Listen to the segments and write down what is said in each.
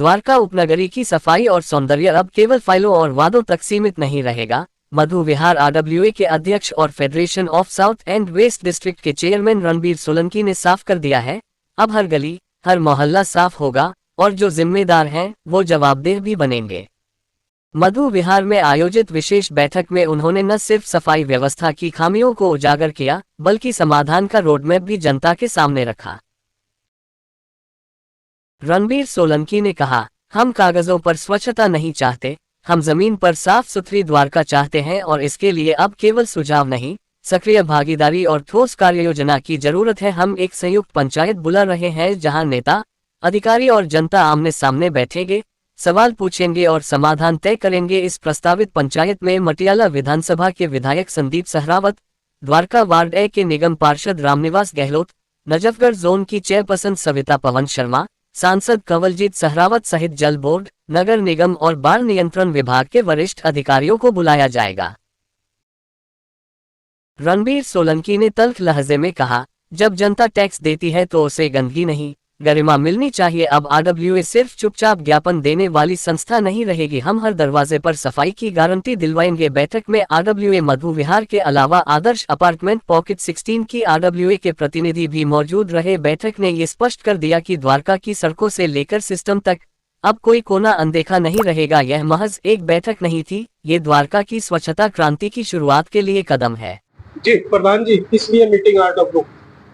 द्वारका उपनगरी की सफाई और सौंदर्य अब केवल फाइलों और वादों तक सीमित नहीं रहेगा। मधु विहार आरडब्ल्यूए के अध्यक्ष और federation of south and waste district के चेयरमैन रणबीर सोलंकी ने साफ कर दिया है, अब हर गली हर मोहल्ला साफ होगा और जो जिम्मेदार हैं वो जवाबदेह भी बनेंगे। मधु विहार में आयोजित विशेष बैठक में उन्होंने न सिर्फ सफाई व्यवस्था की खामियों को उजागर किया बल्कि समाधान का रोडमैप भी जनता के सामने रखा। रणबीर सोलंकी ने कहा, हम कागजों पर स्वच्छता नहीं चाहते, हम जमीन पर साफ सुथरी द्वारका चाहते हैं और इसके लिए अब केवल सुझाव नहीं, सक्रिय भागीदारी और ठोस कार्ययोजना की जरूरत है। हम एक संयुक्त पंचायत बुला रहे हैं जहां नेता, अधिकारी और जनता आमने सामने बैठेंगे, सवाल पूछेंगे और समाधान तय करेंगे। इस प्रस्तावित पंचायत में मटियाला विधानसभा के विधायक संदीप सहरावत, द्वारका वार्ड ए के निगम पार्षद रामनिवास गहलोत, नजफगढ़ जोन की चेयरपर्सन सविता पवन शर्मा, सांसद कंवलजीत सहरावत सहित जल बोर्ड, नगर निगम और बाढ़ नियंत्रण विभाग के वरिष्ठ अधिकारियों को बुलाया जाएगा। रणबीर सोलंकी ने तल्ख लहजे में कहा, जब जनता टैक्स देती है तो उसे गंदगी नहीं, गरिमा मिलनी चाहिए। अब आरडब्ल्यूए सिर्फ चुपचाप ज्ञापन देने वाली संस्था नहीं रहेगी, हम हर दरवाजे पर सफाई की गारंटी दिलवाएंगे। बैठक में आरडब्ल्यूए मधु विहार के अलावा आदर्श अपार्टमेंट पॉकेट 16 की आरडब्ल्यूए के प्रतिनिधि भी मौजूद रहे। बैठक ने ये स्पष्ट कर दिया कि द्वारका की सड़कों से लेकर सिस्टम तक अब कोई कोना अनदेखा नहीं रहेगा। यह महज एक बैठक नहीं थी, ये द्वारका की स्वच्छता क्रांति की शुरुआत के लिए कदम है। जी प्रधान जी, इसलिए मीटिंग आरडब्ल्यू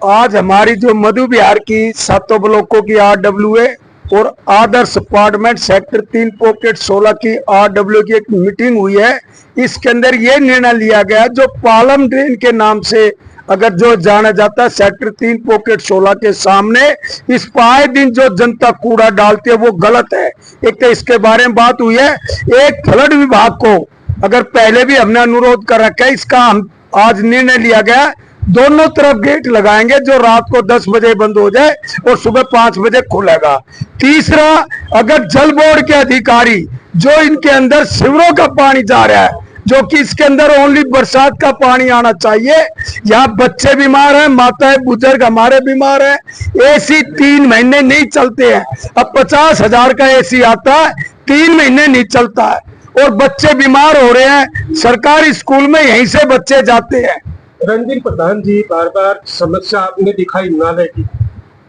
आज हमारी जो मधु विहार की 7 ब्लॉकों की आरडब्ल्यूए और आदर्श अपार्टमेंट सेक्टर 3 पॉकेट 16 की आरडब्ल्यू की एक मीटिंग हुई है। इसके अंदर ये निर्णय लिया गया जो पालम ड्रेन के नाम से अगर जो जाना जाता है सेक्टर 3 पॉकेट 16 के सामने, इस पाए दिन जो जनता कूड़ा डालती है वो गलत है। एक तो इसके बारे में बात हुई है। एक फ्लड विभाग को अगर पहले भी हमने अनुरोध कर रखा है, इसका हम आज निर्णय लिया गया, दोनों तरफ गेट लगाएंगे जो रात को 10 बजे बंद हो जाए और सुबह 5 बजे खुलेगा। तीसरा, अगर जल बोर्ड के अधिकारी जो इनके अंदर सिवरों का पानी जा रहा है, जो कि इसके अंदर ओनली बरसात का पानी आना चाहिए, यहाँ बच्चे बीमार हैं, माताएं बुजुर्ग हमारे बीमार हैं, एसी 3 महीने नहीं चलते हैं। अब 50,000 का एसी आता है, 3 महीने नहीं चलता है और बच्चे बीमार हो रहे हैं। सरकारी स्कूल में यहीं से बच्चे जाते हैं। रणबीर प्रधान जी, बार बार समस्या आपने दिखाई नाले की,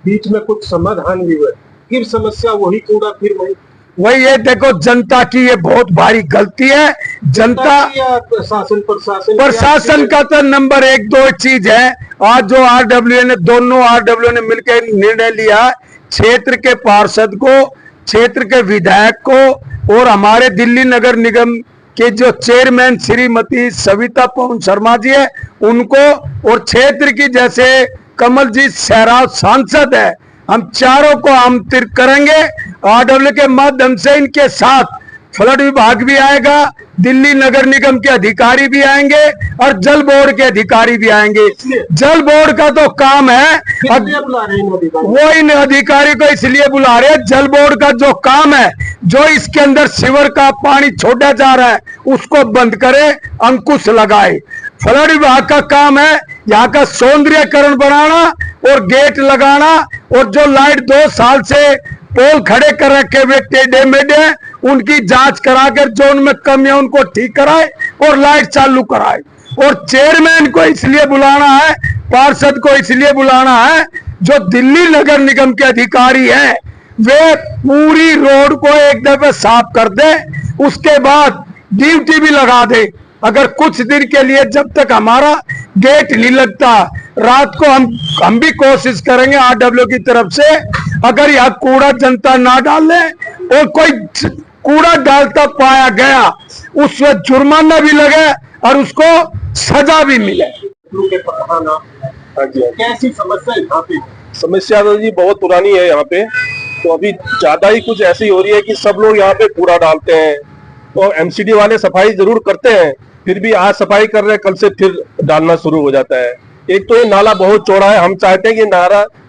बीच में कुछ समाधान भी हुए, फिर समस्या वही कूड़ा फिर वही ये देखो, जनता की ये बहुत भारी गलती है। जनता प्रशासन का तो नंबर 1-2 चीज है। आज जो आरडब्ल्यू ने दोनों आरडब्ल्यू ने मिलकर निर्णय लिया, क्षेत्र के पार्षद को, क्षेत्र के विधायक को और हमारे दिल्ली नगर निगम के जो चेयरमैन श्रीमती सविता पवन शर्मा जी है उनको, और क्षेत्र की जैसे कमलजीत सहरावत सांसद है, हम चारों को आमंत्रित करेंगे। आरडब्ल्यू के माध्यम से इनके साथ फ्लड विभाग भी आएगा, दिल्ली नगर निगम के अधिकारी भी आएंगे और जल बोर्ड के अधिकारी भी आएंगे। जल बोर्ड का तो काम है, वो इन अधिकारी को इसलिए बुला रहे हैं, जल बोर्ड का जो काम है, जो इसके अंदर सीवर का पानी छोड़ा जा रहा है उसको बंद करे, अंकुश लगाए। फ्लड विभाग का काम है यहाँ का सौंदर्यकरण बनाना और गेट लगाना, और जो लाइट 2 साल से पोल खड़े कर रखे हुए टेढ़े मेढ़े उनकी जांच कराकर जो उनमें कमी है उनको ठीक कराए और लाइट चालू कराए। और चेयरमैन को इसलिए बुलाना है, पार्षद को इसलिए बुलाना है, जो दिल्ली नगर निगम के अधिकारी हैं वे पूरी रोड को एक दफे साफ कर दे, उसके बाद ड्यूटी भी लगा दे। अगर कुछ दिन के लिए जब तक हमारा गेट नहीं लगता, रात को हम भी कोशिश करेंगे आरडब्ल्यू की तरफ से, अगर यहाँ कूड़ा जनता ना डाले और कोई कूड़ा डालता पाया गया उसमें जुर्माना भी लगे और उसको सजा भी मिले। कैसी समस्या यहाँ पे? समस्या तो जी बहुत पुरानी है यहाँ पे, तो अभी ज्यादा ही कुछ ऐसी हो रही है कि सब लोग यहाँ पे कूड़ा डालते हैं और एमसीडी वाले सफाई जरूर करते हैं, फिर भी आज सफाई कर रहे हैं, कल से फिर डालना शुरू हो जाता है। एक तो ये नाला बहुत चौड़ा है, हम चाहते हैं कि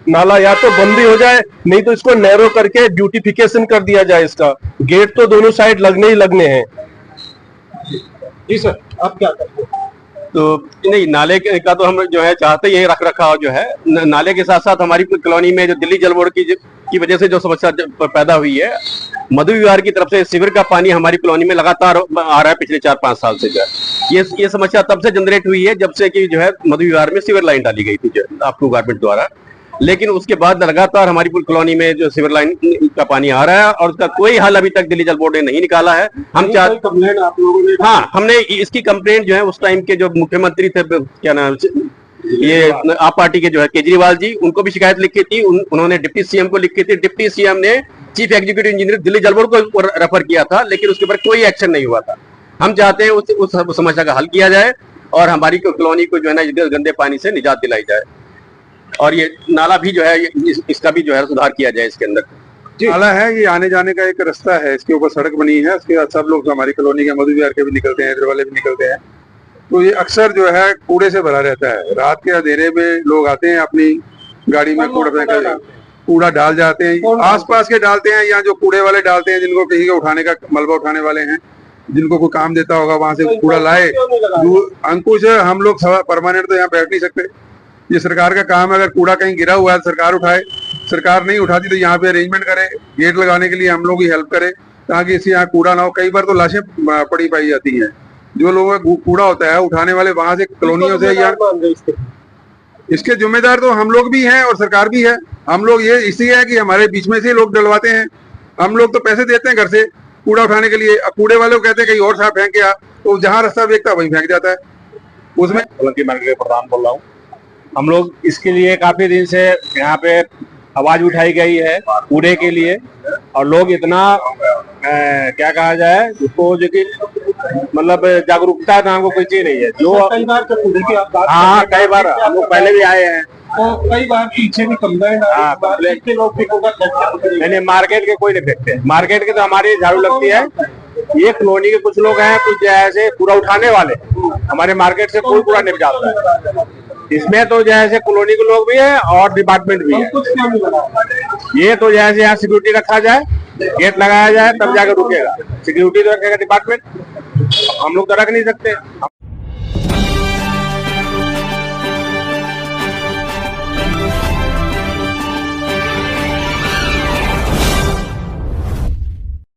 नाला या तो बंद ही हो जाए, नहीं तो इसको नैरो करके ब्यूटिफिकेशन कर दिया जाए। इसका गेट तो दोनों साइड लगने ही लगने हैं। जी सर, आप क्या करते हैं? तो नहीं, नाले का तो हम जो है चाहते ही रख रखाव जो है, नाले के साथ साथ हमारी कॉलोनी में जो दिल्ली जल बोर्ड की वजह से जो समस्या पैदा हुई है मधु विहार की तरफ से सीवर का पानी हमारी कॉलोनी में लगातार आ रहा है पिछले 4-5 साल से। जो है ये समस्या तब से जनरेट हुई है जब से कि जो है मधु विहार में सीवर लाइन डाली गई थी जो आपको गवर्नमेंट द्वारा। लेकिन उसके बाद लगातार हमारी पूरी कॉलोनी में जो सीवर लाइन का पानी आ रहा है और उसका कोई हल अभी तक दिल्ली जल बोर्ड ने नहीं निकाला है। हम चाहते कंप्लेंट आप लोगों ने? हाँ, हमने इसकी कंप्लेंट जो है उस टाइम के जो मुख्यमंत्री थे, क्या नाम, ये आप पार्टी के जो है केजरीवाल जी, उनको भी शिकायत लिखी थी। उन्होंने डिप्टी सीएम को लिखी थी। डिप्टी सीएम ने चीफ एग्जीक्यूटिव इंजीनियर दिल्ली जल बोर्ड को रेफर किया था, लेकिन उसके ऊपर कोई एक्शन नहीं हुआ था। हम चाहते हैं उस समस्या का हल किया जाए और हमारी कॉलोनी को जो है ना गंदे पानी से निजात दिलाई जाए और ये नाला भी जो है इसका भी जो है सुधार किया जाए इसके अंदर। नाला है, ये आने जाने का एक रास्ता है, इसके ऊपर सड़क बनी है। उसके बाद सब लोग हमारी कॉलोनी के मधु विहार के भी निकलते हैं, इधर वाले भी निकलते हैं। तो ये अक्सर जो है कूड़े से भरा रहता है। रात के अंधेरे में लोग आते हैं अपनी गाड़ी में कूड़ा डाल जाते हैं, आसपास के डालते हैं या जो कूड़े वाले डालते हैं, जिनको किसी का उठाने का मलबा उठाने वाले हैं, जिनको कोई काम देता होगा वहां से कूड़ा लाए। अंकुश, हम लोग परमानेंट तो यहाँ बैठ नहीं सकते। ये सरकार का काम है, अगर कूड़ा कहीं गिरा हुआ है सरकार उठाए। सरकार नहीं उठाती तो यहाँ पे अरेंजमेंट करे, गेट लगाने के लिए हम लोग ही हेल्प करें ताकि इससे यहाँ कूड़ा ना हो। कई बार तो लाशें पड़ी पाई जाती हैं। जो लोगों का कूड़ा होता है उठाने वाले वहां से कॉलोनियों से, या इसके जिम्मेदार तो हम लोग भी हैं और सरकार भी है। हम लोग ये इसलिए है कि हमारे बीच में से लोग डलवाते हैं। हम लोग तो पैसे देते हैं घर से कूड़ा उठाने के लिए। कूड़े वाले को कहते हैं कहीं और साफ फेंक के आ, तो जहाँ रास्ता देखता वहीं फेंक जाता है। उसमें सोलंकी मार्केट के प्रधान बोल रहा हूँ। हम लोग इसके लिए काफी दिन से यहाँ पे आवाज उठाई गई है कूड़े के लिए, और लोग इतना क्या कहा जाए उसको, जो कि मतलब जागरूकता नाम को कोई चीज नहीं है। जो कई बार तो कूड़े की आप बात, हाँ, कई बार हम लोग पहले भी आए हैं, तो कई बार पीछे भी कंप्लेंट के लोग नहीं, मार्केट के कोई नहीं फेंकते। मार्केट के तो हमारी झाड़ू लगती है। ये कॉलोनी के कुछ लोग हैं, कुछ ऐसे कूड़ा उठाने वाले, हमारे मार्केट से कोई कूड़ा नहीं जाता है। इसमें तो जैसे कॉलोनी के लोग भी है और डिपार्टमेंट भी है। कुछ क्यों नहीं बना? ये तो जैसे यहाँ सिक्योरिटी रखा जाए, गेट लगाया जाए, तब जाकर रुकेगा। सिक्योरिटी तो रखेगा डिपार्टमेंट, हम लोग तो रख नहीं सकते।